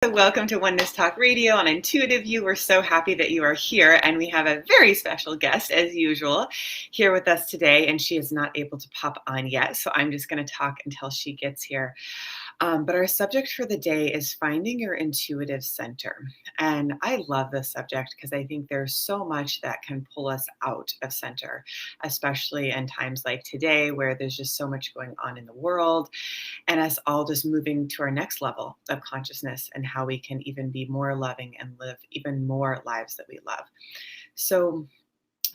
Welcome to Oneness Talk Radio on Intuitive You. We're so happy that you are here, and we have a very special guest, as usual, here with us today, and she is not able to pop on yet, so I'm just going to talk until she gets here. But our subject for the day is finding your intuitive center. And I love this subject because I think there's so much that can pull us out of center, especially in times like today where there's just so much going on in the world and us all just moving to our next level of consciousness and how we can even be more loving and live even more lives that we love. So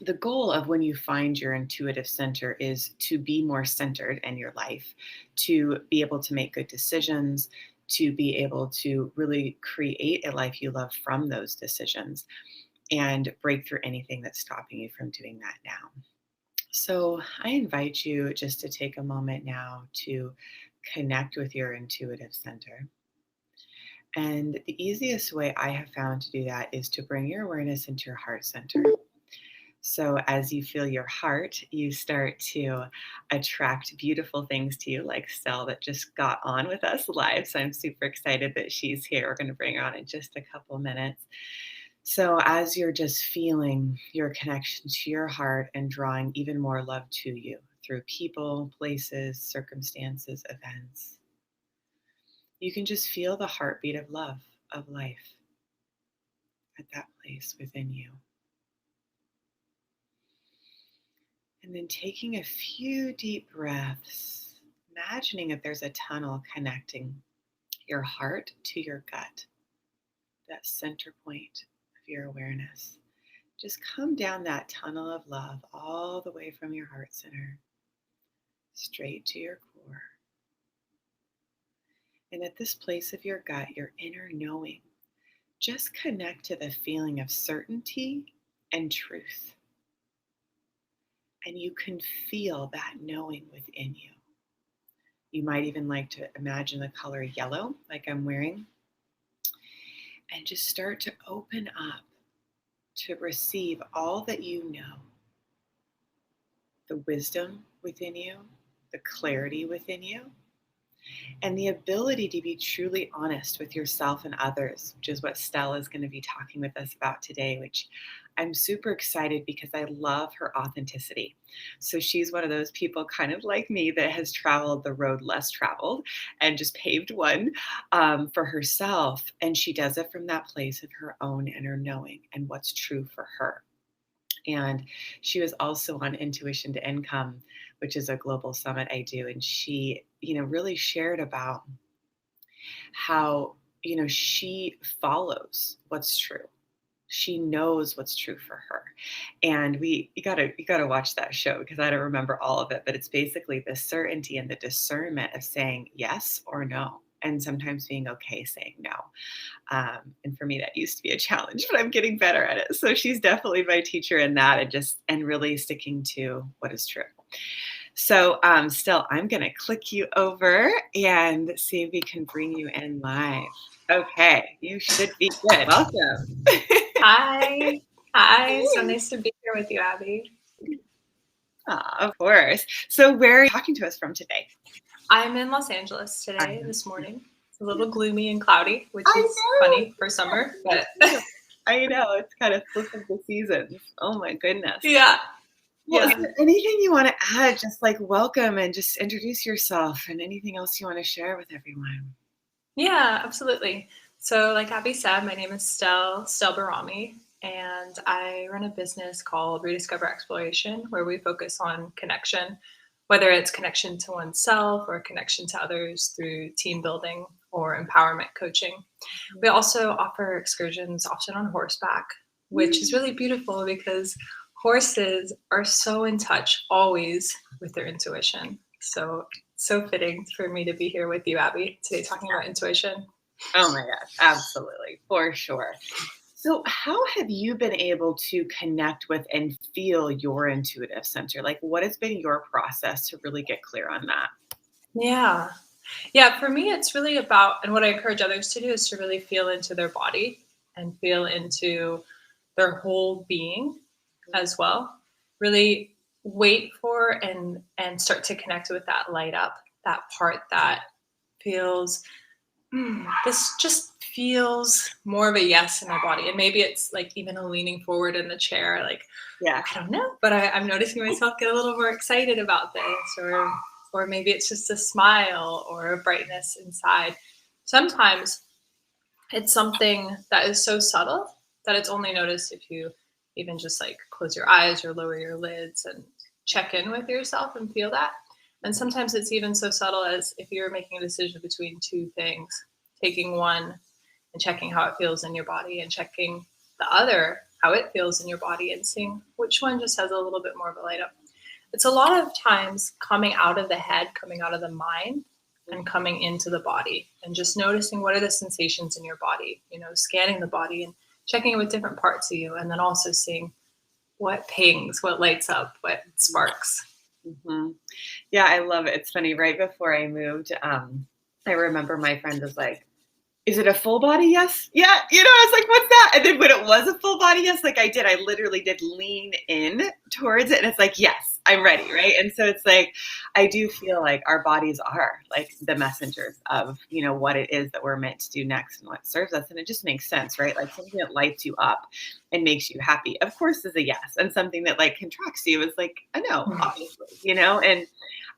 the goal of when you find your intuitive center is to be more centered in your life, to be able to make good decisions, to be able to really create a life you love from those decisions and break through anything that's stopping you from doing that now. So I invite you just to take a moment now to connect with your intuitive center. And the easiest way I have found to do that is to bring your awareness into your heart center. So as you feel your heart, you start to attract beautiful things to you, like Stell that just got on with us live. So I'm super excited that she's here. We're going to bring her on in just a couple minutes. So as you're just feeling your connection to your heart and drawing even more love to you through people, places, circumstances, events, you can just feel the heartbeat of love, of life at that place within you. And then taking a few deep breaths, imagining that there's a tunnel connecting your heart to your gut, that center point of your awareness. Just come down that tunnel of love all the way from your heart center, straight to your core. And at this place of your gut, your inner knowing, just connect to the feeling of certainty and truth. And you can feel that knowing within you. You might even like to imagine the color yellow, like I'm wearing, and just start to open up to receive all that you know. The wisdom within you, the clarity within you, and the ability to be truly honest with yourself and others, which is what Stell is going to be talking with us about today, which I'm super excited because I love her authenticity. So she's one of those people kind of like me that has traveled the road less traveled and just paved one for herself. And she does it from that place of her own inner knowing and what's true for her. And she was also on Intuition to Income, which is a global summit I do. And she, really shared about how, she follows what's true. She knows what's true for her. And you gotta watch that show because I don't remember all of it, but it's basically the certainty and the discernment of saying yes or no. And sometimes being okay saying no. And for me, that used to be a challenge, but I'm getting better at it. So she's definitely my teacher in that and really sticking to what is true. So Stell, I'm going to click you over and see if we can bring you in live. Okay, you should be good. Welcome. Hi. Hi. So nice to be here with you, Abby. Of course. So where are you talking to us from today? I'm in Los Angeles today, this morning. It's a little gloomy and cloudy, which is funny for summer. But I know, it's kind of flipping the seasons. Oh my goodness. Yeah. Well, is there anything you want to add? Just like welcome and just introduce yourself and anything else you want to share with everyone. Yeah, absolutely. So like Abby said, my name is Stell Barami, and I run a business called Rediscover Exploration, where we focus on connection, whether it's connection to oneself or connection to others through team building or empowerment coaching. We also offer excursions often on horseback, which is really beautiful because horses are so in touch always with their intuition. So fitting for me to be here with you, Abby, today talking about intuition. Oh my gosh, absolutely, for sure. So how have you been able to connect with and feel your intuitive center? Like what has been your process to really get clear on that? Yeah. Yeah, for me, it's really about, and what I encourage others to do is to really feel into their body and feel into their whole being as well. Really wait for and start to connect with that light up, that part that feels This just feels more of a yes in my body. And maybe it's like even a leaning forward in the chair, like, Yeah. I don't know, but I'm noticing myself get a little more excited about this, or maybe it's just a smile or a brightness inside. Sometimes it's something that is so subtle that it's only noticed if you even just like close your eyes or lower your lids and check in with yourself and feel that. And sometimes it's even so subtle as if you're making a decision between two things, taking one and checking how it feels in your body and checking the other, how it feels in your body, and seeing which one just has a little bit more of a light up. It's a lot of times coming out of the head, coming out of the mind, and coming into the body and just noticing what are the sensations in your body, scanning the body and checking it with different parts of you. And then also seeing what pings, what lights up, what sparks. Hmm. Yeah, I love it. It's funny. Right before I moved, I remember my friend was like, is it a full body yes? Yeah. I was like, what's that? And then when it was a full body yes, like I literally did lean in towards it. And it's like, yes, I'm ready. Right. And so it's like, I do feel like our bodies are like the messengers of, what it is that we're meant to do next and what serves us. And it just makes sense, right? Like something that lights you up and makes you happy, of course, is a yes. And something that like contracts you is like a no, obviously, and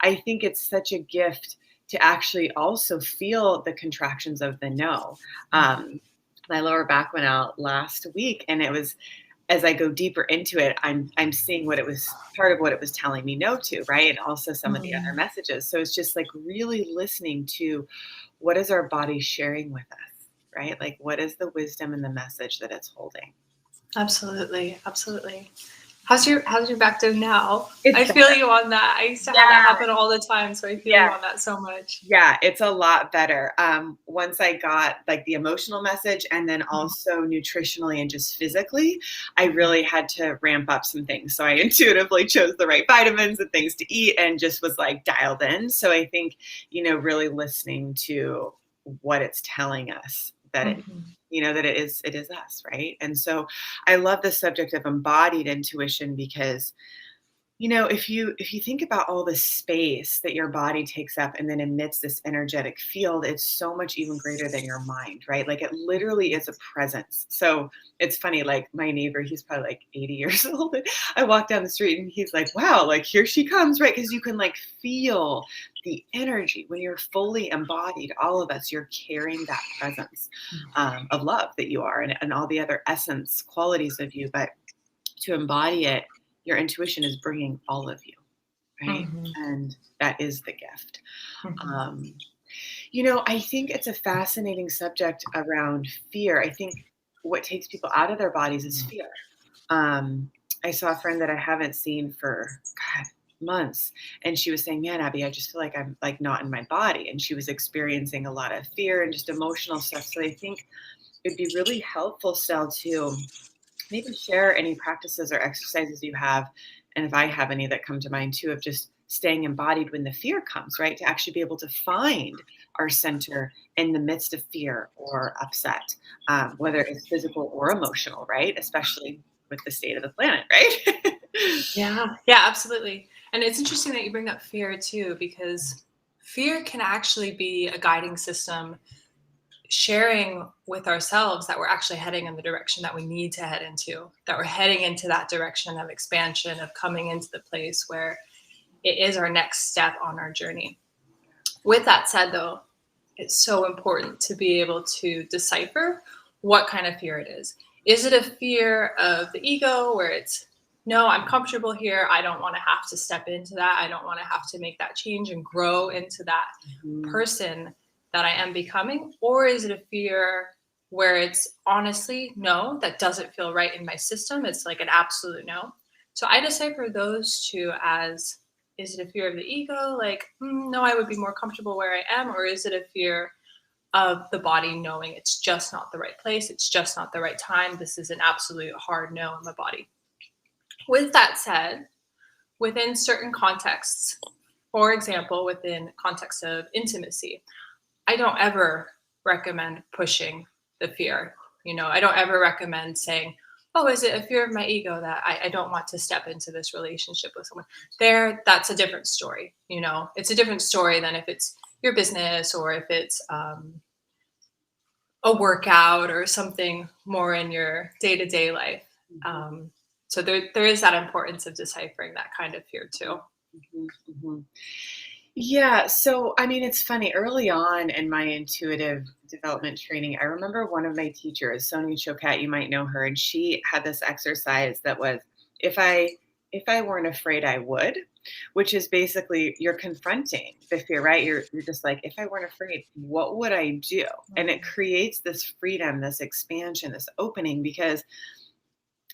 I think it's such a gift to actually also feel the contractions of the no. My lower back went out last week, and it was, as I go deeper into it, I'm seeing what it was, part of what it was telling me no to, right? And also some of the other messages. So it's just like really listening to what is our body sharing with us, right? Like what is the wisdom and the message that it's holding? Absolutely. Absolutely. How's your back doing now? It's I feel better. you on that. I used to have that Yeah. happen all the time, so I feel you Yeah. on that so much. Yeah, it's a lot better. Once I got like the emotional message and then also nutritionally and just physically, I really had to ramp up some things. So I intuitively chose the right vitamins and things to eat and just was like dialed in. So I think, really listening to what it's telling us that that it is us, right? And so I love the subject of embodied intuition because if you think about all the space that your body takes up and then emits this energetic field, it's so much even greater than your mind, right? Like it literally is a presence. So it's funny, like my neighbor, he's probably like 80 years old. I walk down the street and he's like, wow, like here she comes, right? Because you can like feel the energy when you're fully embodied. All of us, you're carrying that presence of love that you are and all the other essence qualities of you. But to embody it, your intuition is bringing all of you, right? And that is the gift. Um, I think it's a fascinating subject around fear. I think what takes people out of their bodies is fear. I saw a friend that I haven't seen for months, and she was saying, "Man, Abby, I just feel like I'm like not in my body," and she was experiencing a lot of fear and just emotional stuff. So I think it'd be really helpful, Stell, to maybe share any practices or exercises you have, and if I have any that come to mind too, of just staying embodied when the fear comes, right? To actually be able to find our center in the midst of fear or upset, whether it's physical or emotional, right? Especially with the state of the planet, right? Yeah, absolutely. And it's interesting that you bring up fear too, because fear can actually be a guiding system, sharing with ourselves that we're actually heading in the direction that we need to head into, that we're heading into that direction of expansion, of coming into the place where it is our next step on our journey. With that said, though, it's so important to be able to decipher what kind of fear it is. Is it a fear of the ego where it's, no, I'm comfortable here. I don't want to have to step into that. I don't want to have to make that change and grow into that person that I am becoming? Or is it a fear where it's honestly, no, that doesn't feel right in my system? It's like an absolute no. So I decipher those two as, is it a fear of the ego? Like, no, I would be more comfortable where I am. Or is it a fear of the body knowing it's just not the right place? It's just not the right time. This is an absolute hard no in my body. With that said, within certain contexts, for example, within context of intimacy, I don't ever recommend pushing the fear. I don't ever recommend saying, oh, is it a fear of my ego that I don't want to step into this relationship with someone? That's a different story. It's a different story than if it's your business or if it's a workout or something more in your day-to-day life. Mhm, So there is that importance of deciphering that kind of fear too. mhm, mhm. Yeah, so I mean, it's funny. Early on in my intuitive development training, I remember one of my teachers, Sonia Choquette, you might know her, and she had this exercise that was if I if I weren't afraid, I would, which is basically you're confronting the fear, right? You're just like, if I weren't afraid, what would I do? And it Mm, creates this freedom, this expansion, this opening because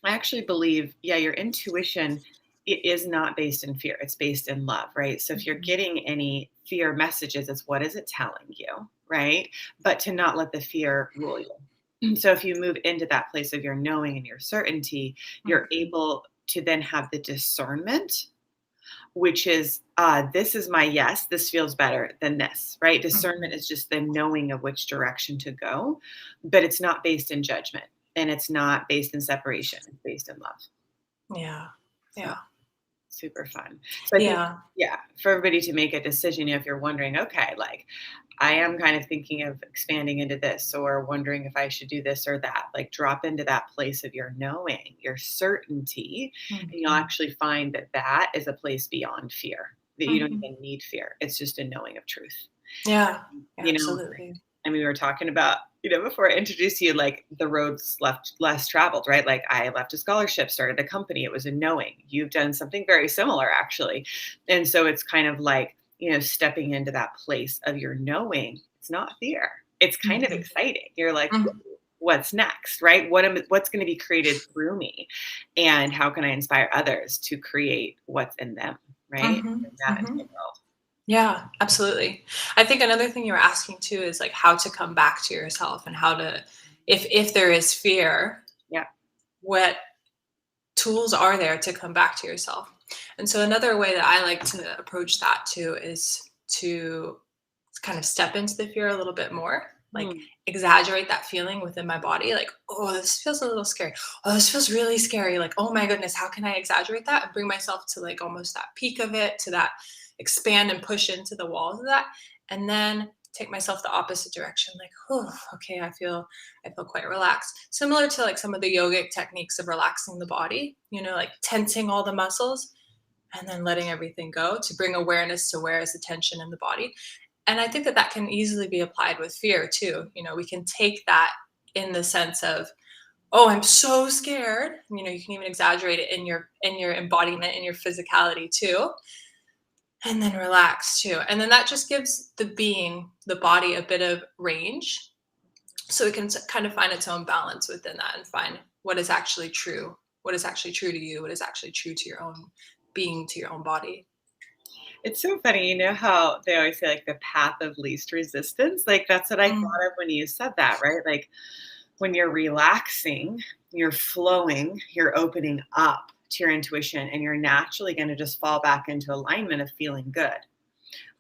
I actually believe, yeah, your intuition it is not based in fear. It's based in love, right? So if you're mhm, getting any fear messages, it's what is it telling you, right? But to not let the fear rule you. So if you move into that place of your knowing and your certainty, you're mhm, able to then have the discernment, which is this is my yes, this feels better than this, right? Discernment mhm. is just the knowing of which direction to go, but it's not based in judgment and it's not based in separation, it's based in love. Yeah. So Yeah. super fun. So I think, Yeah. yeah, for everybody to make a decision, if you're wondering, okay, like I am kind of thinking of expanding into this or wondering if I should do this or that, like drop into that place of your knowing, your certainty, and you'll Mhm, actually find that that is a place beyond fear, that you don't mhm. even need fear. It's just a knowing of truth. Yeah. Yeah, You know, absolutely. I mean, we were talking about, before I introduced you, like the roads left less traveled, right? Like I left a scholarship, started a company. It was a knowing. You've done something very similar, actually. And so it's kind of like, stepping into that place of your knowing. It's not fear. It's kind of Mhm, exciting. You're like, mhm, "Ooh, what's next, right? What's going to be created through me? And how can I inspire others to create what's in them, right? mhm, Bring that into the mhm. world. Yeah, absolutely. I think another thing you were asking too is like how to come back to yourself and how to, if there is fear, Yeah. what tools are there to come back to yourself? And so another way that I like to approach that too is to kind of step into the fear a little bit more, like Hmm. exaggerate that feeling within my body, like, oh, this feels a little scary. Oh, this feels really scary. Like, oh my goodness, how can I exaggerate that and bring myself to like almost that peak of it, to that expand and push into the walls of that, and then take myself the opposite direction, like, oh, okay, I feel quite relaxed. Similar to like some of the yogic techniques of relaxing the body, like tensing all the muscles and then letting everything go to bring awareness to where is the tension in the body. And I think that that can easily be applied with fear too. We can take that in the sense of, oh, I'm so scared. You can even exaggerate it in your embodiment, in your physicality too, and then relax too. And then that just gives the body a bit of range, so it can kind of find its own balance within that and find what is actually true, what is actually true to you, what is actually true to your own being, to your own body. It's so funny, how they always say like the path of least resistance? Like that's what I Mm, thought of when you said that, right? Like when you're relaxing, you're flowing, you're opening up to your intuition, and you're naturally going to just fall back into alignment of feeling good.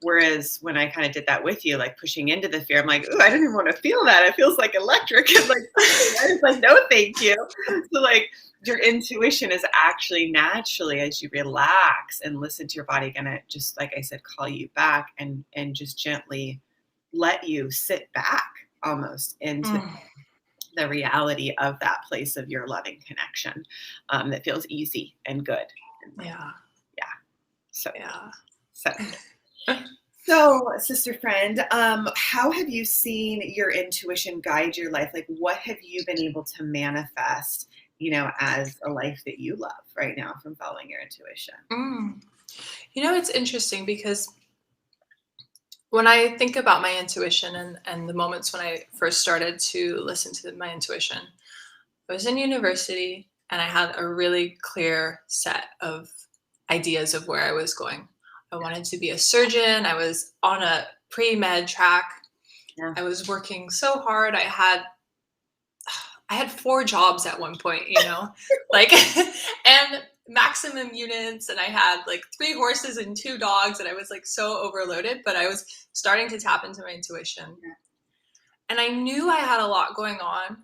Whereas when I kind of did that with you, like pushing into the fear, I'm like, ooh, I don't even want to feel that. It feels like electric and like something. I was like, no, thank you. So like your intuition is actually naturally as you relax and listen to your body, gonna just like I said, call you back and just gently let you sit back almost into mm, the reality of that place of your loving connection that feels easy and good. yeah, Yeah. So yeah. so So, sister friend, how have you seen your intuition guide your life? Like, what have you been able to manifest, as a life that you love right now from following your intuition? Mm. It's interesting because when I think about my intuition and the moments when I first started to listen to my intuition, I was in university and I had a really clear set of ideas of where I was going. I wanted to be a surgeon. I was on a pre med track. Yeah. I was working so hard. I had 4 jobs at one point, like, and maximum units, and I had like 3 horses and 2 dogs, and I was like so overloaded, but I was starting to tap into my intuition. And I knew I had a lot going on.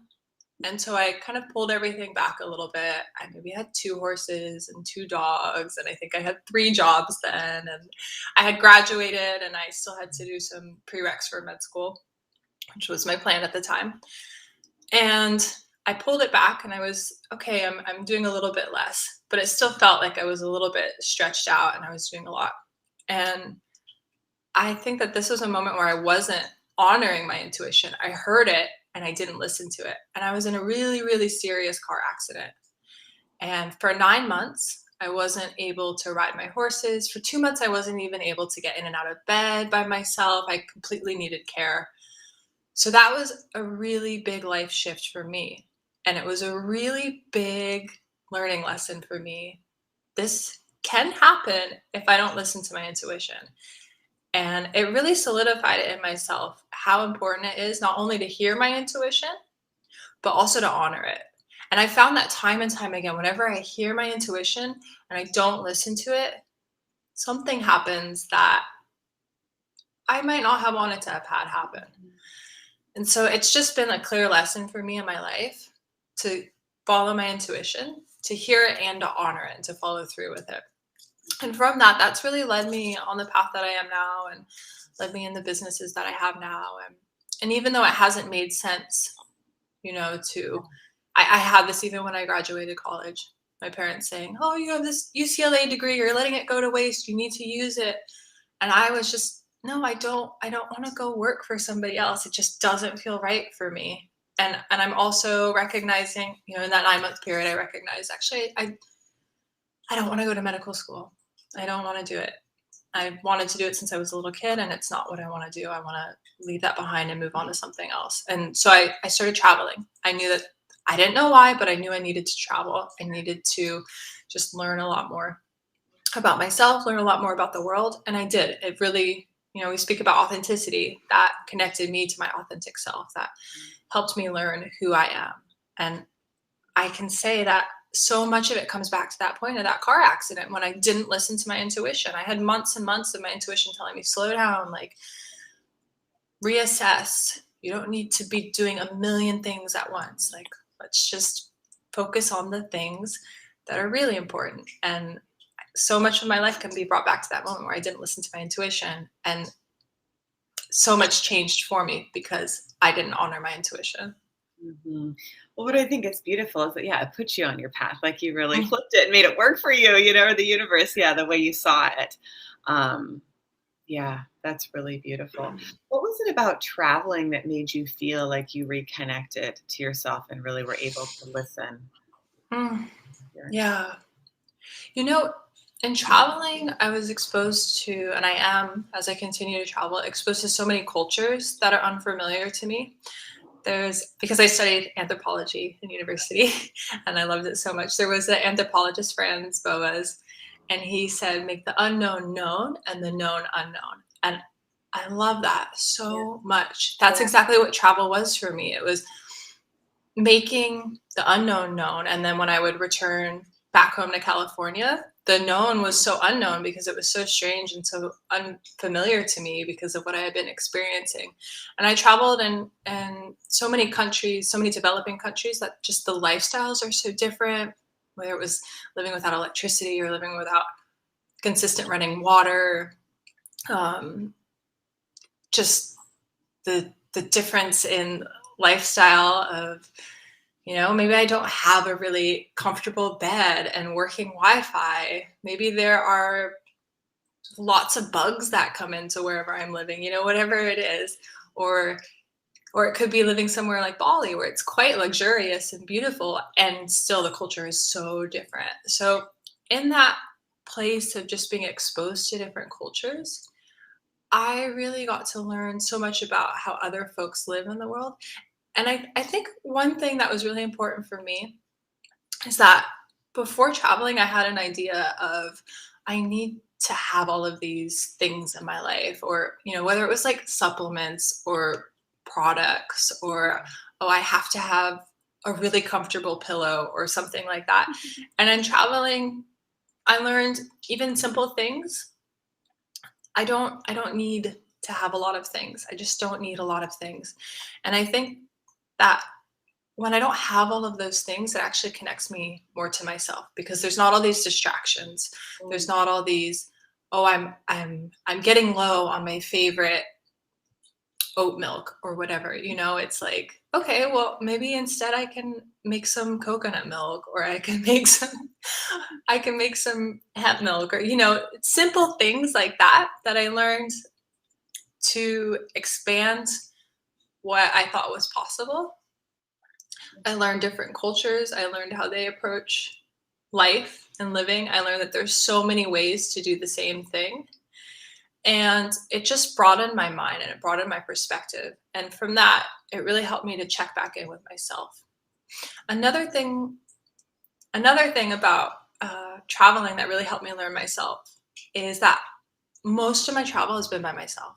And so I kind of pulled everything back a little bit. I maybe had 2 horses and 2 dogs, and I think I had 3 jobs then. And I had graduated, and I still had to do some prereqs for med school. which was my plan at the time. And I pulled it back and I was, okay, I'm doing a little bit less, but it still felt like I was a little bit stretched out and I was doing a lot. And I think that this was a moment where I wasn't honoring my intuition. I heard it and I didn't listen to it. And I was in a really, really serious car accident. And for 9 months, I wasn't able to ride my horses. For 2 months, I wasn't even able to get in and out of bed by myself. I completely needed care. So that was a really big life shift for me. And it was a really big learning lesson for me. This can happen if I don't listen to my intuition. And it really solidified it in myself how important it is not only to hear my intuition, but also to honor it. And I found that time and time again, whenever I hear my intuition and I don't listen to it, something happens that I might not have wanted to have had happen. And so it's just been a clear lesson for me in my life to follow my intuition, to hear it and to honor it and to follow through with it. And from that, that's really led me on the path that I am now and led me in the businesses that I have now. And even though it hasn't made sense, I had this even when I graduated college, my parents saying, oh, you have this UCLA degree, you're letting it go to waste, you need to use it. And I was just, no, I don't want to go work for somebody else. It just doesn't feel right for me. And I'm also recognizing, in that 9-month period, I recognized actually, I don't want to go to medical school. I don't want to do it. I wanted to do it since I was a little kid, and it's not what I want to do. I want to leave that behind and move on to something else. And so I started traveling. I knew that I didn't know why, but I knew I needed to travel. I needed to just learn a lot more about myself, learn a lot more about the world. And I did. It really, we speak about authenticity. That connected me to my authentic self. That helped me learn who I am. And I can say that so much of it comes back to that point of that car accident when I didn't listen to my intuition. I had months and months of my intuition telling me, slow down, like reassess. You don't need to be doing a million things at once. Like, let's just focus on the things that are really important. And so much of my life can be brought back to that moment where I didn't listen to my intuition. And so much changed for me because I didn't honor my intuition. Mm-hmm. Well, what I think is beautiful is that, it puts you on your path. Like you really flipped it and made it work for you, the universe, the way you saw it. That's really beautiful. What was it about traveling that made you feel like you reconnected to yourself and really were able to listen? Yeah. In traveling, I was exposed to, and I am, as I continue to travel, exposed to so many cultures that are unfamiliar to me. Because I studied anthropology in university and I loved it so much. There was an anthropologist, Franz Boas, and he said, make the unknown known and the known unknown. And I love that so much. That's exactly what travel was for me. It was making the unknown known. And then when I would return back home to California, the known was so unknown because it was so strange and so unfamiliar to me because of what I had been experiencing. And I traveled in so many countries, so many developing countries, that just the lifestyles are so different, whether it was living without electricity or living without consistent running water, just the difference in lifestyle of, maybe I don't have a really comfortable bed and working Wi-Fi. Maybe there are lots of bugs that come into wherever I'm living, whatever it is. Or it could be living somewhere like Bali where it's quite luxurious and beautiful and still the culture is so different. So in that place of just being exposed to different cultures, I really got to learn so much about how other folks live in the world. And I think one thing that was really important for me is that before traveling, I had an idea of I need to have all of these things in my life, or, whether it was like supplements or products or, I have to have a really comfortable pillow or something like that. And in traveling, I learned even simple things. I don't need to have a lot of things. I just don't need a lot of things. And I think that when I don't have all of those things, it actually connects me more to myself because there's not all these distractions. There's not all these, I'm getting low on my favorite oat milk or whatever, it's like, okay, well, maybe instead I can make some coconut milk, or I can make some hemp milk, or, simple things like that I learned to expand what I thought was possible. I learned different cultures. I learned how they approach life and living. I learned that there's so many ways to do the same thing. And it just broadened my mind and it broadened my perspective. And from that, it really helped me to check back in with myself. Another thing about traveling that really helped me learn myself is that most of my travel has been by myself.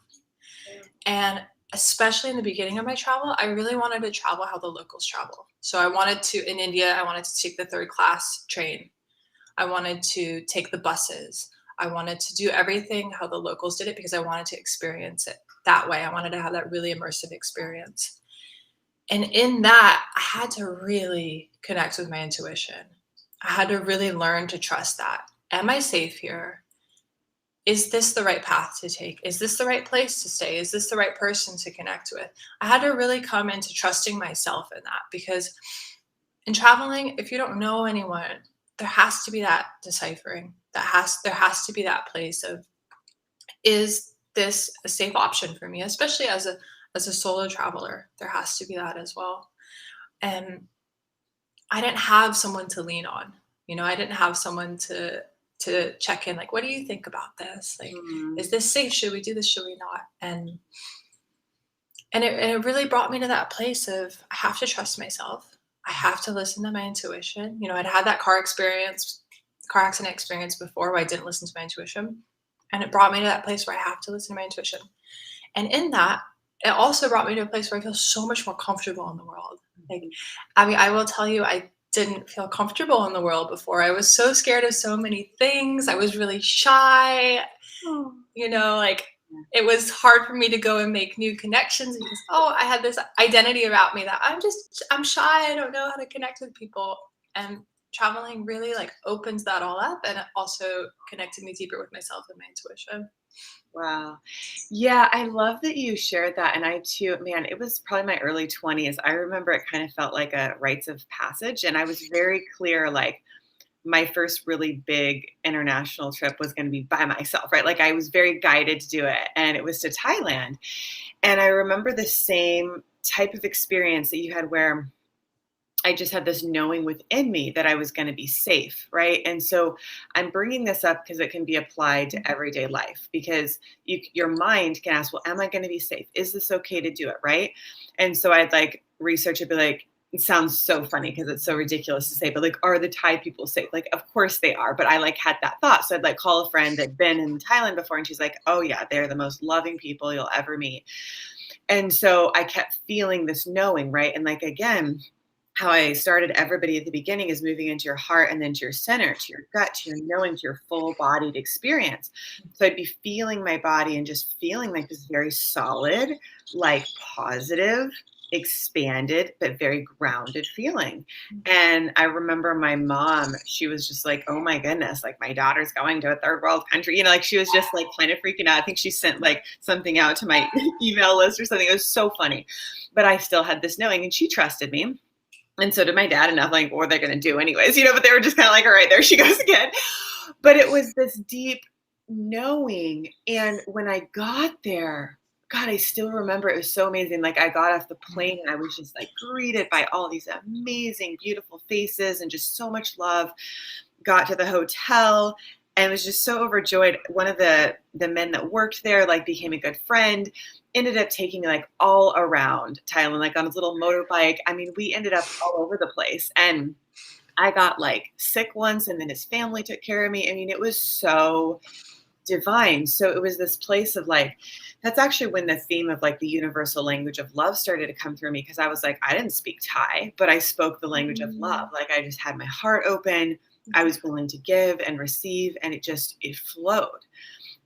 And especially in the beginning of my travel, I really wanted to travel how the locals travel. So in India, I wanted to take the third class train. I wanted to take the buses. I wanted to do everything how the locals did it because I wanted to experience it that way. I wanted to have that really immersive experience. And in that, I had to really connect with my intuition. I had to really learn to trust that. Am I safe here? Is this the right path to take? Is this the right place to stay? Is this the right person to connect with? I had to really come into trusting myself in that, because in traveling, if you don't know anyone, there has to be that deciphering. There has to be that place of, is this a safe option for me? Especially as a solo traveler, there has to be that as well. And I didn't have someone to lean on. I didn't have someone to check in, like, what do you think about this? Like, is this safe? Should we do this? Should we not? And it really brought me to that place of, I have to trust myself. I have to listen to my intuition. I'd had that car accident experience before where I didn't listen to my intuition. And it brought me to that place where I have to listen to my intuition. And in that, it also brought me to a place where I feel so much more comfortable in the world. Like, I will tell you, I didn't feel comfortable in the world before. I was so scared of so many things. I was really shy. Like, it was hard for me to go and make new connections because, I had this identity about me that I'm shy. I don't know how to connect with people. And traveling really like opens that all up, and it also connected me deeper with myself and my intuition. Wow. Yeah, I love that you shared that. And I too, man, it was probably my early 20s. I remember it kind of felt like a rites of passage. And I was very clear, like, my first really big international trip was going to be by myself, right? Like, I was very guided to do it. And it was to Thailand. And I remember the same type of experience that you had, where I just had this knowing within me that I was going to be safe, right? And so I'm bringing this up because it can be applied to everyday life, because your mind can ask, well, am I going to be safe? Is this okay to do it, right? And so I'd like research it, be like, it sounds so funny because it's so ridiculous to say, but like, are the Thai people safe? Like, of course they are. But I like had that thought. So I'd like call a friend that'd been in Thailand before, and she's like, oh yeah, they're the most loving people you'll ever meet. And so I kept feeling this knowing, right? And like, again, how I started everybody at the beginning is moving into your heart and then to your center, to your gut, to your knowing, to your full bodied experience. So I'd be feeling my body and just feeling like this very solid, like positive, expanded, but very grounded feeling. And I remember my mom, she was just like, oh my goodness, like, my daughter's going to a third world country. Like, she was just like kind of freaking out. I think she sent like something out to my email list or something. It was so funny. But I still had this knowing, and she trusted me. And so did my dad, enough, like, what were they going to do anyways, but they were just kind of like, all right, there she goes again. But it was this deep knowing. And when I got there, God, I still remember, it was so amazing. Like, I got off the plane and I was just like greeted by all these amazing, beautiful faces and just so much love. Got to the hotel and was just so overjoyed. One of the men that worked there, like, became a good friend, ended up taking me like all around Thailand, like on his little motorbike. I mean, we ended up all over the place. And I got like sick once, and then his family took care of me. I mean, it was so divine. So it was this place of like, that's actually when the theme of like the universal language of love started to come through me. Cause I was like, I didn't speak Thai, but I spoke the language of love. Like, I just had my heart open. I was willing to give and receive, and it flowed.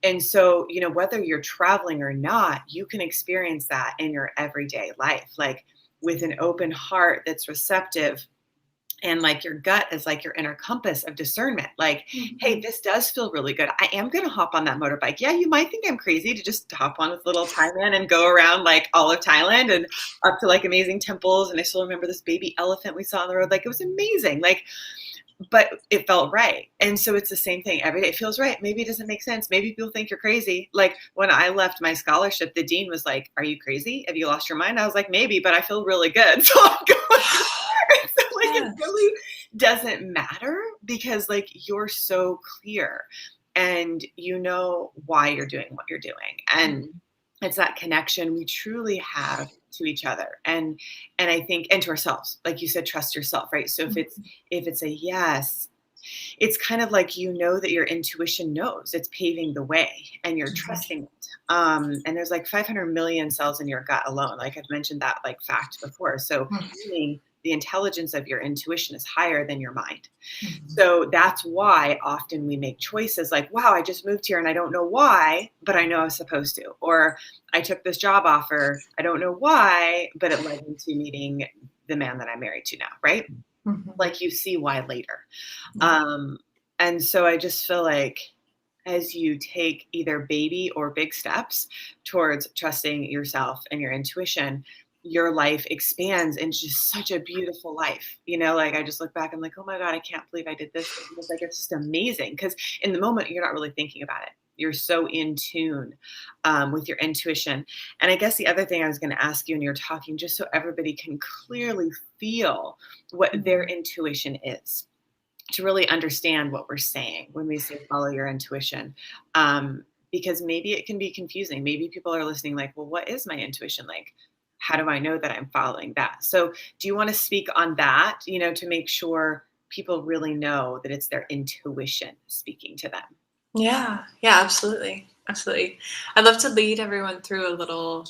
And so, whether you're traveling or not, you can experience that in your everyday life, like with an open heart that's receptive And like your gut is like your inner compass of discernment. Like, hey, this does feel really good. I am going to hop on that motorbike. Yeah, you might think I'm crazy to just hop on with little Thailand and go around like all of Thailand and up to like amazing temples. And I still remember this baby elephant we saw on the road. Like, it was amazing. Like, but it felt right. And so it's the same thing every day. It feels right. Maybe it doesn't make sense. Maybe people think you're crazy. Like when I left my scholarship, the dean was like, "Are you crazy? Have you lost your mind?" I was like, "Maybe, but I feel really good." So I'm going. So like it really doesn't matter because like you're so clear and you know why you're doing what you're doing. And it's that connection we truly have to each other. And I think and to ourselves. Like you said, trust yourself, right? So if it's a yes, it's kind of like you know that your intuition knows it's paving the way and you're trusting it. And there's like 500 million cells in your gut alone. Like I've mentioned that like fact before. So meaning the intelligence of your intuition is higher than your mind. So that's why often we make choices like, wow, I just moved here and I don't know why, but I know I was supposed to. Or I took this job offer. I don't know why, but it led me to meeting the man that I'm married to now, right? Like you see why later. And so I just feel like as you take either baby or big steps towards trusting yourself and your intuition, your life expands into just such a beautiful life. You know, like I just look back and I'm like, oh my God, I can't believe I did this. It's like, it's just amazing. Because in the moment, you're not really thinking about it. You're so in tune with your intuition. And I guess the other thing I was going to ask you when you're talking, just so everybody can clearly feel what their intuition is, to really understand what we're saying when we say follow your intuition. Because maybe it can be confusing. Maybe people are listening like, well, what is my intuition? Like, how do I know that I'm following that? So do you want to speak on that, you know, to make sure people really know that it's their intuition speaking to them? Yeah, absolutely. Absolutely. I'd love to lead everyone through a little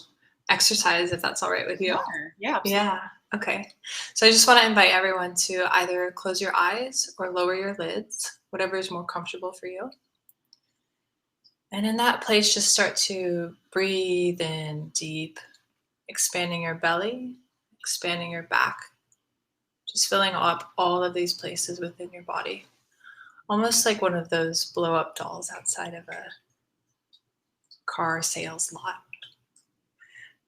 exercise if that's all right with you. Sure. Yeah, absolutely. Yeah. Okay. So I just want to invite everyone to either close your eyes or lower your lids, whatever is more comfortable for you. And in that place, just start to breathe in deep, expanding your belly, expanding your back, just filling up all of these places within your body. Almost like one of those blow up dolls outside of a car sales lot,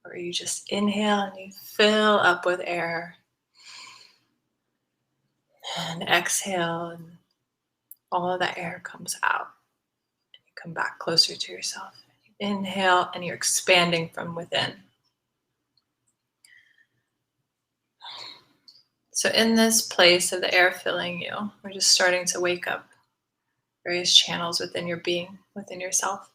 where you just inhale and you fill up with air and exhale, and all of that air comes out. And you come back closer to yourself. You inhale and you're expanding from within. So in this place of the air filling you, we're just starting to wake up various channels within your being, within yourself.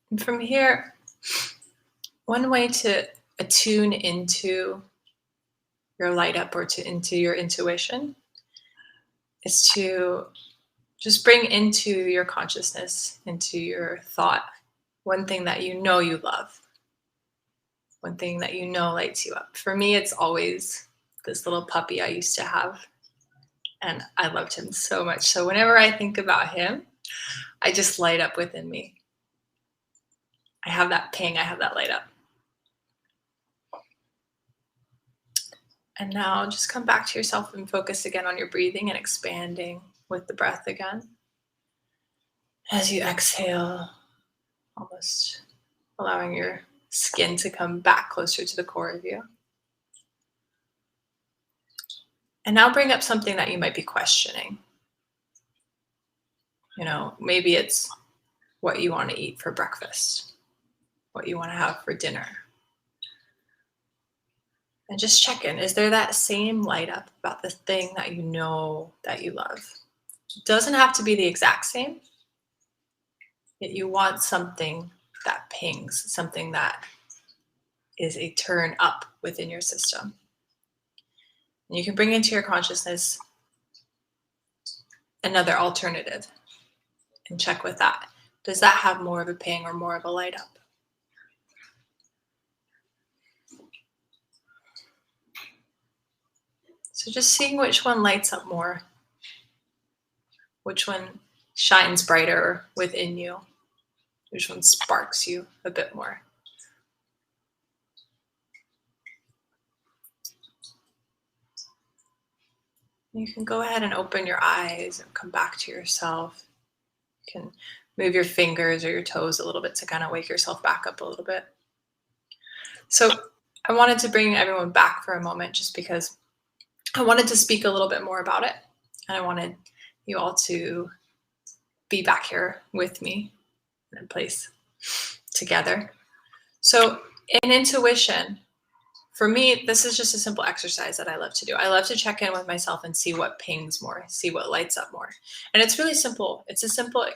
And from here, one way to attune into your light up or into your intuition is to just bring into your consciousness, into your thought, one thing that you know you love, one thing that you know lights you up. For me, it's always this little puppy I used to have, and I loved him so much. So whenever I think about him, I just light up within me. I have that ping, I have that light up. And now just come back to yourself and focus again on your breathing and expanding with the breath again. As you exhale, almost allowing your skin to come back closer to the core of you. And now bring up something that you might be questioning. You know, maybe it's what you want to eat for breakfast, what you want to have for dinner. And just check in. Is there that same light up about the thing that you know that you love? It doesn't have to be the exact same, yet you want something that pings, something that is a turn up within your system. And you can bring into your consciousness another alternative and check with that. Does that have more of a ping or more of a light up? So just seeing which one lights up more, which one shines brighter within you, which one sparks you a bit more. You can go ahead and open your eyes and come back to yourself. You can move your fingers or your toes a little bit to kind of wake yourself back up a little bit. So I wanted to bring everyone back for a moment just because I wanted to speak a little bit more about it. And I wanted you all to be back here with me in a place together. So in intuition, for me, this is just a simple exercise that I love to do. I love to check in with myself and see what pings more, see what lights up more. And it's really simple. It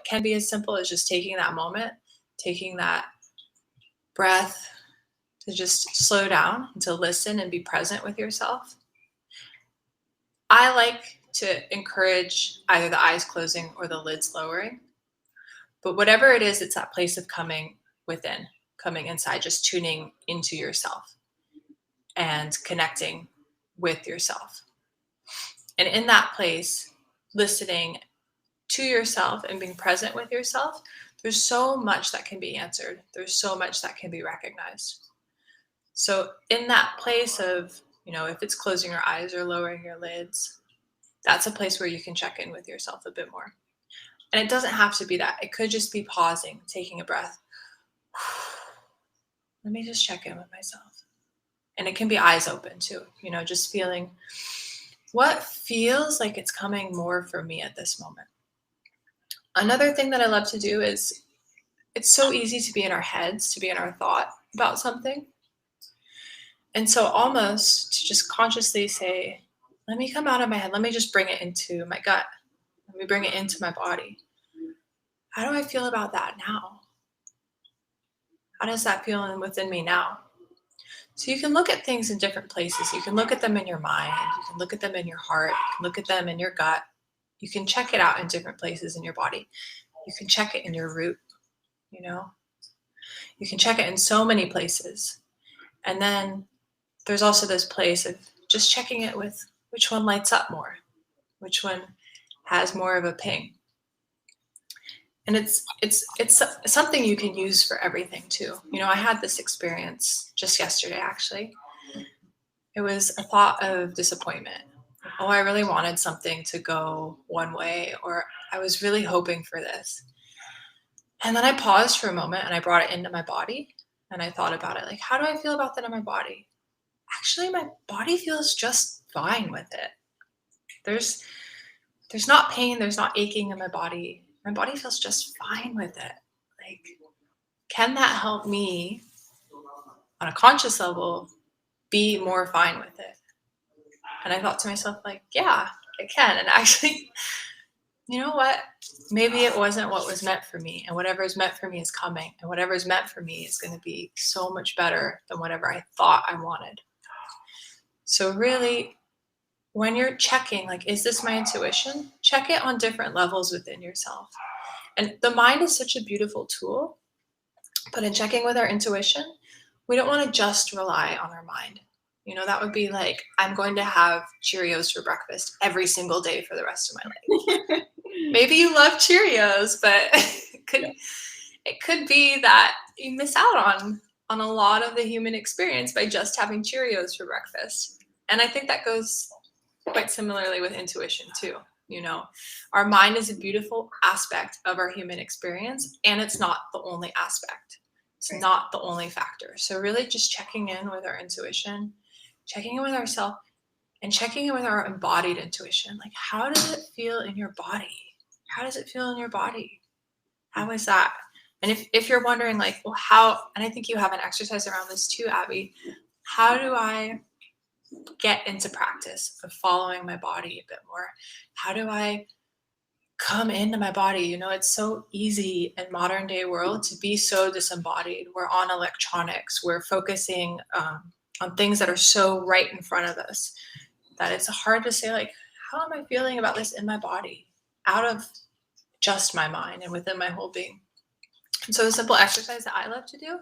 can be as simple as just taking that moment, taking that breath to just slow down and to listen and be present with yourself. I like to encourage either the eyes closing or the lids lowering. But whatever it is, it's that place of coming within, coming inside, just tuning into yourself and connecting with yourself. And in that place, listening to yourself and being present with yourself, there's so much that can be answered. There's so much that can be recognized. So in that place of, if it's closing your eyes or lowering your lids, that's a place where you can check in with yourself a bit more. And it doesn't have to be that. It could just be pausing, taking a breath. Let me just check in with myself. And it can be eyes open too, just feeling what feels like it's coming more for me at this moment. Another thing that I love to do is it's so easy to be in our heads, to be in our thought about something. And so almost to just consciously say, let me come out of my head. Let me just bring it into my gut. Let me bring it into my body. How do I feel about that now? How does that feel within me now? So you can look at things in different places. You can look at them in your mind. You can look at them in your heart. You can look at them in your gut. You can check it out in different places in your body. You can check it in your root, You can check it in so many places. And then there's also this place of just checking it with which one lights up more, which one has more of a ping. And it's something you can use for everything too. I had this experience just yesterday, actually. It was a thought of disappointment. Oh, I really wanted something to go one way, or I was really hoping for this. And then I paused for a moment and I brought it into my body and I thought about it. Like, how do I feel about that in my body? Actually, my body feels just fine with it. There's not pain, there's not aching in my body. My body feels just fine with it. Like, can that help me on a conscious level be more fine with it? And I thought to myself, like, yeah, it can. And actually, you know what? Maybe it wasn't what was meant for me. And whatever is meant for me is coming. And whatever is meant for me is going to be so much better than whatever I thought I wanted. So really, when you're checking, like, is this my intuition? Check it on different levels within yourself. And the mind is such a beautiful tool. But in checking with our intuition, we don't want to just rely on our mind. That would be like, I'm going to have Cheerios for breakfast every single day for the rest of my life. Maybe you love Cheerios, but it could be that you miss out on a lot of the human experience by just having Cheerios for breakfast. And I think that goes quite similarly with intuition too. Our mind is a beautiful aspect of our human experience, and it's not the only aspect. It's not the only factor. So really just checking in with our intuition, checking in with ourselves, and checking in with our embodied intuition. Like, how does it feel in your body? How does it feel in your body? How is that? And if you're wondering, like, well, how, and I think you have an exercise around this too, Abby, how do I get into practice of following my body a bit more? How do I come into my body? It's so easy in modern day world to be so disembodied. We're on electronics. We're focusing on things that are so right in front of us that it's hard to say, like, how am I feeling about this in my body out of just my mind and within my whole being? And so the simple exercise that I love to do,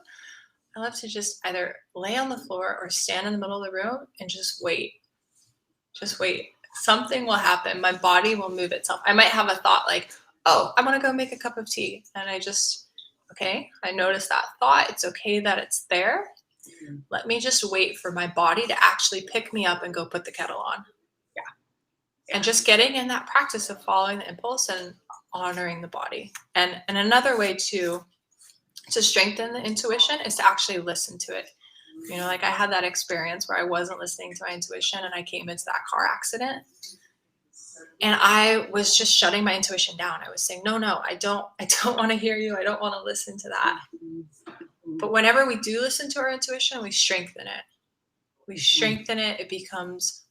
I love to just either lay on the floor or stand in the middle of the room and just wait. Just wait. Something will happen. My body will move itself. I might have a thought like, oh, I want to go make a cup of tea. And I notice that thought. It's okay that it's there. Let me just wait for my body to actually pick me up and go put the kettle on. Yeah. and just getting in that practice of following the impulse and honoring the body. And another way to strengthen the intuition is to actually listen to it. Like I had that experience where I wasn't listening to my intuition and I came into that car accident and I was just shutting my intuition down. I was saying, no, I don't want to hear you. I don't want to listen to that. But whenever we do listen to our intuition, we strengthen it. It becomes,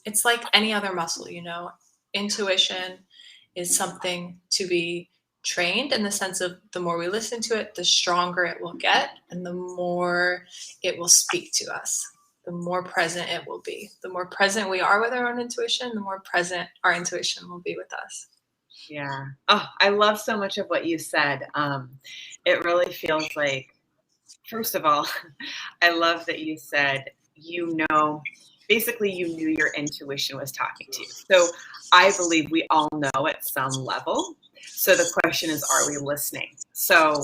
it's like any other muscle, intuition is something to be trained in the sense of the more we listen to it, the stronger it will get and the more it will speak to us, the more present it will be. The more present we are with our own intuition, the more present our intuition will be with us. Yeah. Oh, I love so much of what you said. It really feels like, first of all, I love that you said, basically you knew your intuition was talking to you. So I believe we all know at some level. So the question is, are we listening? So,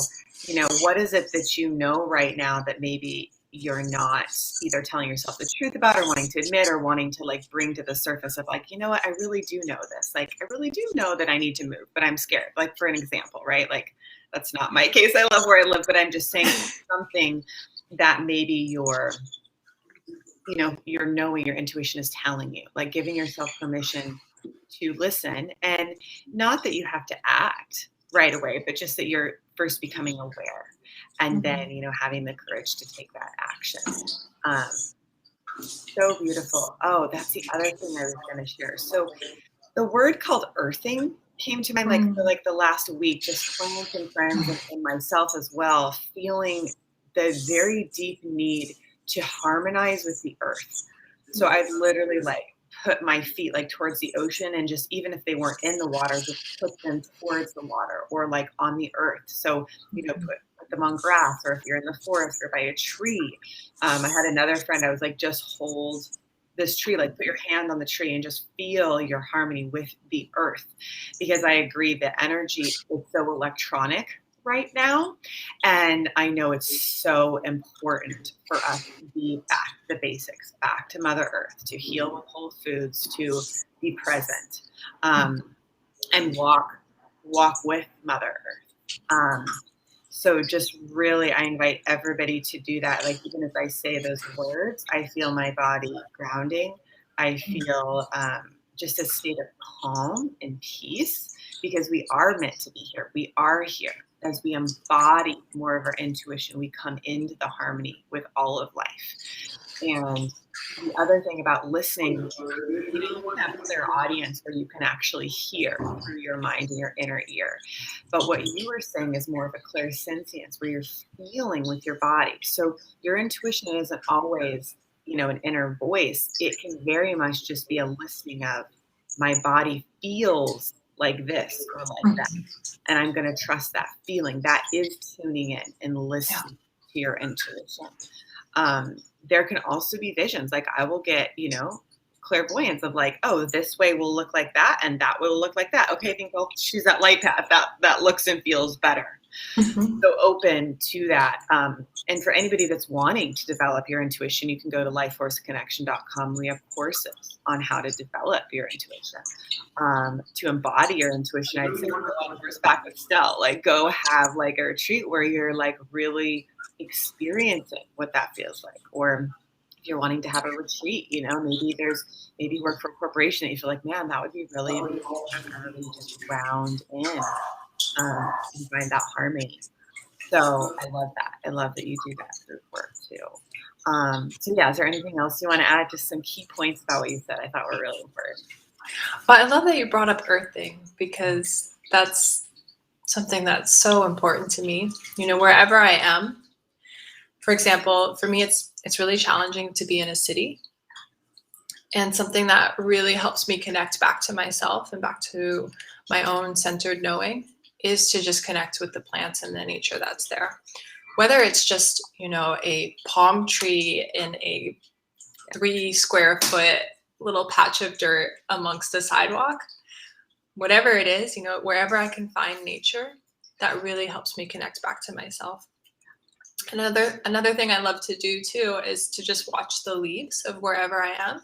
what is it that you know right now that maybe you're not either telling yourself the truth about or wanting to admit or wanting to like bring to the surface of like, you know what, I really do know this. Like, I really do know that I need to move, but I'm scared. Like, for an example, right? Like, that's not my case. I love where I live, but I'm just saying something that maybe you're knowing your intuition is telling you, like giving yourself permission to listen, and not that you have to act right away, but just that you're first becoming aware and then, having the courage to take that action. So beautiful. Oh, that's the other thing I was going to share. So the word called earthing came to mind for the last week, just clients and friends and myself as well, feeling the very deep need to harmonize with the earth. So I'd literally put my feet towards the ocean, and just even if they weren't in the water, just put them towards the water or on the earth. So, put them on grass, or if you're in the forest or by a tree. I had another friend, I was just hold this tree, put your hand on the tree and just feel your harmony with the earth. Because I agree that energy is so electronic right now. And I know it's so important for us to be back to the basics, back to Mother Earth, to heal with whole foods, to be present, and walk with Mother Earth. So just really, I invite everybody to do that. Even as I say those words, I feel my body grounding. I feel just a state of calm and peace, because we are meant to be here. We are here. As we embody more of our intuition, we come into the harmony with all of life. And the other thing about listening, you can have a clear audience where you can actually hear through your mind and your inner ear. But what you were saying is more of a clairsentience, where you're feeling with your body. So your intuition isn't always, an inner voice. It can very much just be a listening of, my body feels like this or like that. And I'm going to trust that feeling. That is tuning in and listening to your intuition. There can also be visions. I will get, clairvoyance of oh, this way will look like that and that will look like that. Okay, I think I'll choose that light path. That looks and feels better. So open to that. And for anybody that's wanting to develop your intuition, you can go to lifeforceconnection.com. We have courses on how to develop your intuition, to embody your intuition. I'd say go on horseback with Stell. Go have a retreat where you're really experiencing what that feels like. Or if you're wanting to have a retreat, maybe work for a corporation that you feel like, man, that would be really amazing to really just ground in and find that harmony. So I love that. I love that you do that group work too. So yeah, is there anything else you want to add? Just some key points about what you said I thought were really important. But I love that you brought up earthing, because that's something that's so important to me. Wherever I am, for example, for me, it's really challenging to be in a city. And something that really helps me connect back to myself and back to my own centered knowing is to just connect with the plants and the nature that's there. Whether it's just, a palm tree in a 3 square foot little patch of dirt amongst a sidewalk, whatever it is, wherever I can find nature, that really helps me connect back to myself. Another thing I love to do too is to just watch the leaves of wherever I am.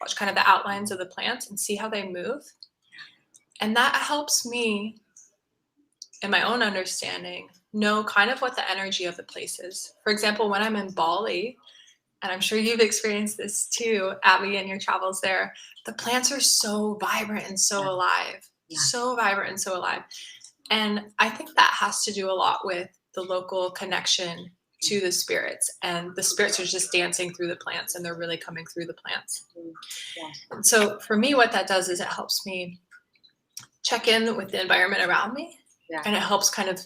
watch kind of the outlines of the plants and see how they move. And that helps me, in my own understanding, know kind of what the energy of the place is. For example, when I'm in Bali, and I'm sure you've experienced this too, Abby, in your travels there, the plants are so vibrant and so alive, so vibrant and so alive. And I think that has to do a lot with the local connection to the spirits, and the spirits are just dancing through the plants, and they're really coming through the plants. And so for me, what that does is it helps me check in with the environment around me, and it helps kind of,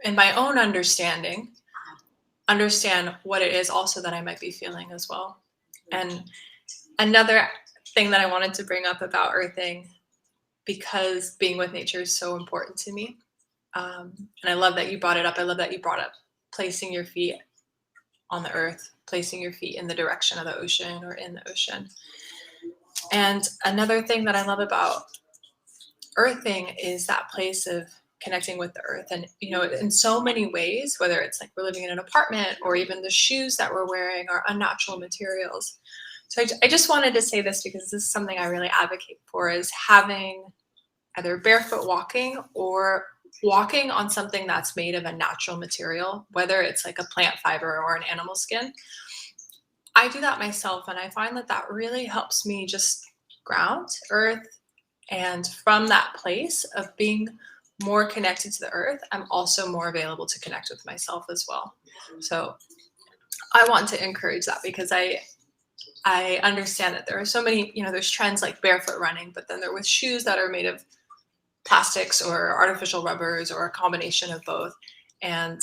in my own understanding, understand what it is also that I might be feeling as well. And another thing that I wanted to bring up about earthing, because being with nature is so important to me, and I love that you brought it up. I love that you brought up placing your feet on the earth, placing your feet in the direction of the ocean or in the ocean. And another thing that I love about earthing is that place of connecting with the earth. And, you know, in so many ways, whether it's like we're living in an apartment or even the shoes that we're wearing are unnatural materials. So I just wanted to say this because this is something I really advocate for, is having either barefoot walking or walking on something that's made of a natural material, whether it's like a plant fiber or an animal skin. I do that myself, and I find that that really helps me just ground, earth, and from that place of being more connected to the earth, I'm also more available to connect with myself as well. So I want to encourage that, because I understand that there are so many, you know, there's trends like barefoot running, but then there was shoes that are made of plastics or artificial rubbers or a combination of both. And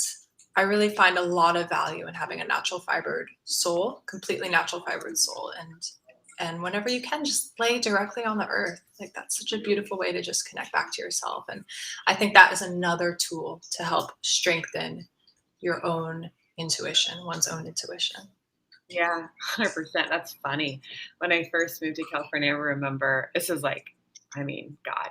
I really find a lot of value in having a natural fibered sole, completely natural fibered sole. And whenever you can, just lay directly on the earth. Like, that's such a beautiful way to just connect back to yourself. And I think that is another tool to help strengthen your own intuition, one's own intuition. Yeah, 100%. That's funny. When I first moved to California, I remember, this was like, I mean, God,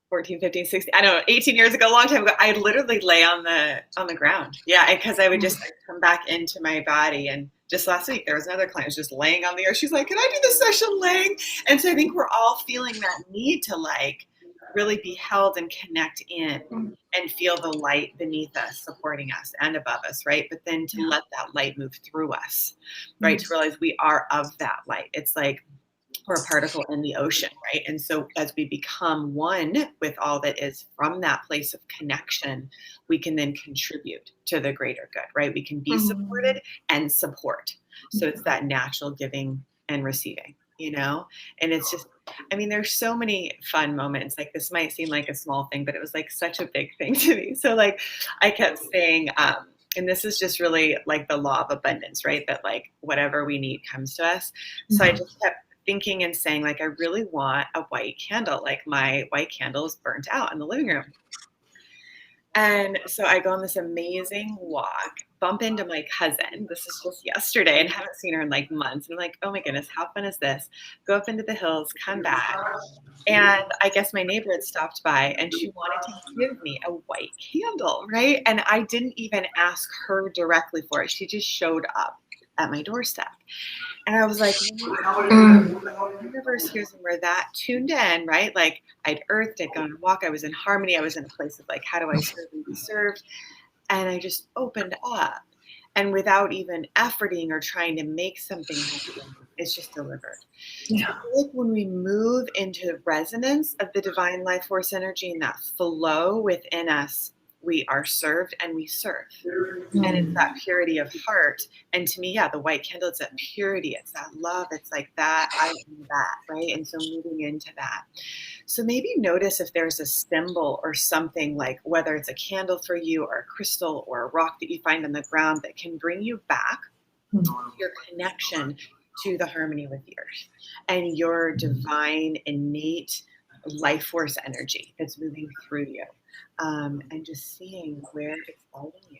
14, 15, 16, I don't know, 18 years ago, a long time ago, I literally lay on the ground. Yeah, because I would just like, come back into my body. And just last week, there was another client who was just laying on the earth. She's like, can I do this session laying? And so I think we're all feeling that need to like really be held and connect in and feel the light beneath us, supporting us and above us, right? But then to let that light move through us, right? To realize we are of that light. It's like we're a particle in the ocean, right? And so as we become one with all that is from that place of connection, we can then contribute to the greater good, right? We can be supported and support. So it's that natural giving and receiving, you know? And it's just, I mean, there's so many fun moments. Like, this might seem like a small thing, but it was like such a big thing to me. So like I kept saying, and this is just really like the law of abundance, right? That like whatever we need comes to us. So I just kept thinking and saying, like, I really want a white candle. Like, my white candle is burnt out in the living room. And so I go on this amazing walk, bump into my cousin. This is just yesterday, and haven't seen her in like months. And I'm like, oh my goodness, how fun is this? Go up into the hills, come back. And I guess my neighbor had stopped by, and she wanted to give me a white candle, right? And I didn't even ask her directly for it. She just showed up at my doorstep. And I was like, the universe hears, and we're that tuned in, right? Like, I'd earthed, I'd gone on a walk, I was in harmony, I was in a place of like, how do I serve and be served? And I just opened up, and without even efforting or trying to make something happen, it's just delivered. Yeah. So I feel like when we move into resonance of the divine life force energy and that flow within us, we are served and we serve. And it's that purity of heart. And to me, yeah, the white candle, it's that purity, it's that love, it's like that, I am that, right? And so moving into that. So maybe notice if there's a symbol or something, like whether it's a candle for you or a crystal or a rock that you find on the ground that can bring you back to your connection to the harmony with the earth and your divine, innate life force energy that's moving through you. And just seeing where it's guiding you,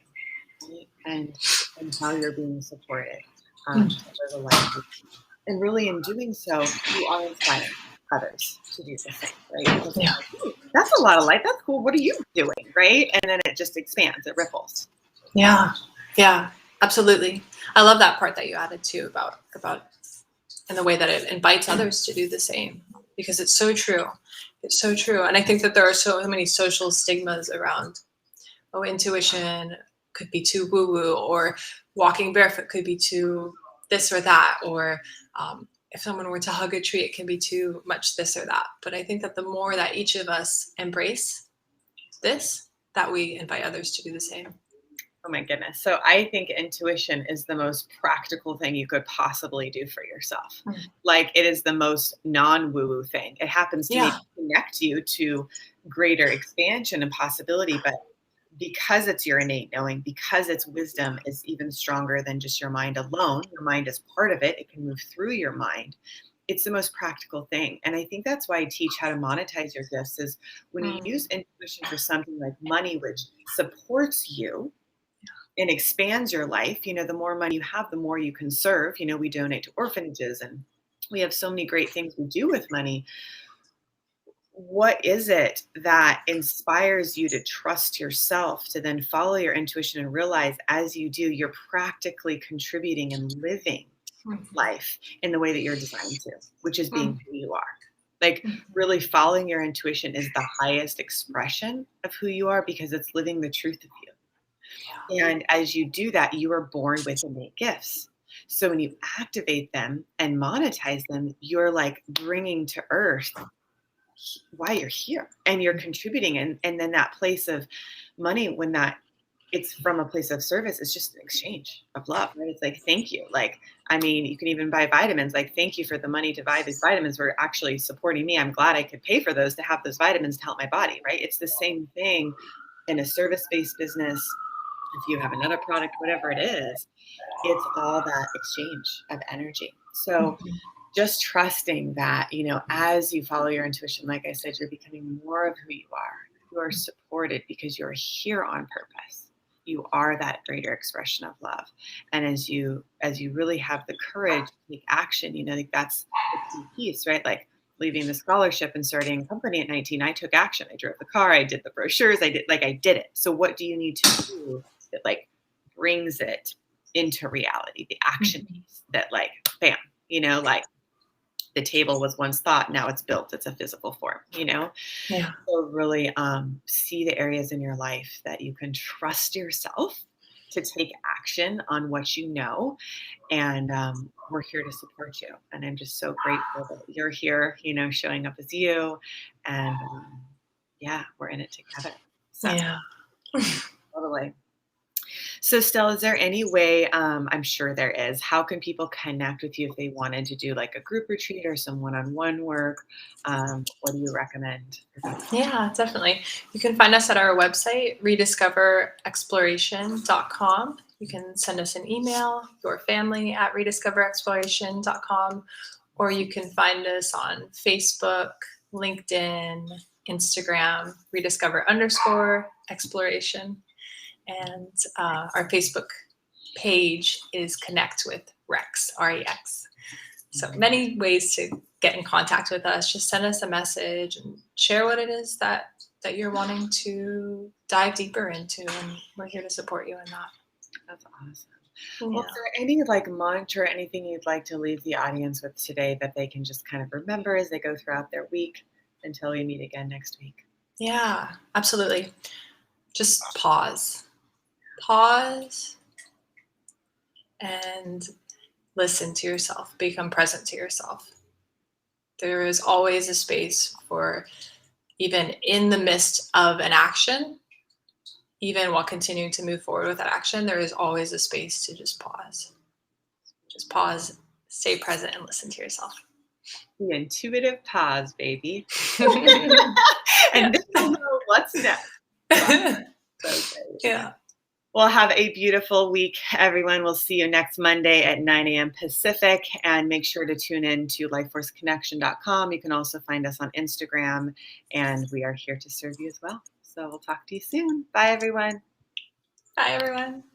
right? And how you're being supported for the life. And really, in doing so, you are inspiring others to do the same, right? Because like, that's a lot of light. That's cool. What are you doing, right? And then it just expands. It ripples. Yeah, absolutely. I love that part that you added too about in the way that it invites others to do the same, because it's so true. It's so true. And I think that there are so many social stigmas around, oh, intuition could be too woo-woo, or walking barefoot could be too this or that, or if someone were to hug a tree, it can be too much this or that. But I think that the more that each of us embrace this, that we invite others to do the same. Oh my goodness. So I think intuition is the most practical thing you could possibly do for yourself. Like, it is the most non-woo-woo thing. It happens to maybe connect you to greater expansion and possibility, but because it's your innate knowing, because its wisdom is even stronger than just your mind alone, your mind is part of it. It can move through your mind. It's the most practical thing. And I think that's why I teach how to monetize your gifts, is when you use intuition for something like money, which supports you and expands your life. The more money you have, the more you can serve. We donate to orphanages and we have so many great things we do with money. What is it that inspires you to trust yourself, to then follow your intuition and realize as you do, you're practically contributing and living life in the way that you're designed to, which is being who you are. Like, really following your intuition is the highest expression of who you are, because it's living the truth of you. And as you do that, you are born with innate gifts. So when you activate them and monetize them, you're like bringing to earth why you're here, and you're contributing. And then that place of money, when it's from a place of service, it's just an exchange of love, right? It's like, thank you. Like, you can even buy vitamins. Like, thank you for the money to buy these vitamins. We're actually supporting me. I'm glad I could pay for those to have those vitamins to help my body, right? It's the same thing in a service-based business. If you have another product, whatever it is, it's all that exchange of energy. So just trusting that, as you follow your intuition, like I said, you're becoming more of who you are. You are supported because you're here on purpose. You are that greater expression of love. And as you really have the courage to take action, like that's the key piece, right? Like, leaving the scholarship and starting a company at 19, I took action. I drove the car. I did the brochures. I did it. So what do you need to do that brings it into reality? The action piece that bam, like the table was once thought, now it's built. It's a physical form, Yeah. So really see the areas in your life that you can trust yourself to take action on what you know. And we're here to support you. And I'm just so grateful that you're here, showing up as you. And we're in it together. So, totally. So, Stell, is there any way, I'm sure there is, how can people connect with you if they wanted to do like a group retreat or some one-on-one work? What do you recommend? Yeah, definitely. You can find us at our website, rediscoverexploration.com. You can send us an email, your family at rediscoverexploration.com, or you can find us on Facebook, LinkedIn, Instagram, rediscover_exploration. And our Facebook page is Connect with Rex, REX. So many ways to get in contact with us. Just send us a message and share what it is that you're wanting to dive deeper into, and we're here to support you in that. That's awesome. Well, is there any mantra, anything you'd like to leave the audience with today that they can just kind of remember as they go throughout their week until we meet again next week? Yeah, absolutely. Just pause and listen to yourself, become present to yourself. There is always a space for, even in the midst of an action, even while continuing to move forward with that action, there is always a space to just pause. Just pause, stay present, and listen to yourself. The intuitive pause, baby. And then we'll know what's next. Yeah. Well, have a beautiful week, everyone. We'll see you next Monday at 9 a.m. Pacific. And make sure to tune in to lifeforceconnection.com. You can also find us on Instagram, and we are here to serve you as well. So we'll talk to you soon. Bye, everyone. Bye, everyone.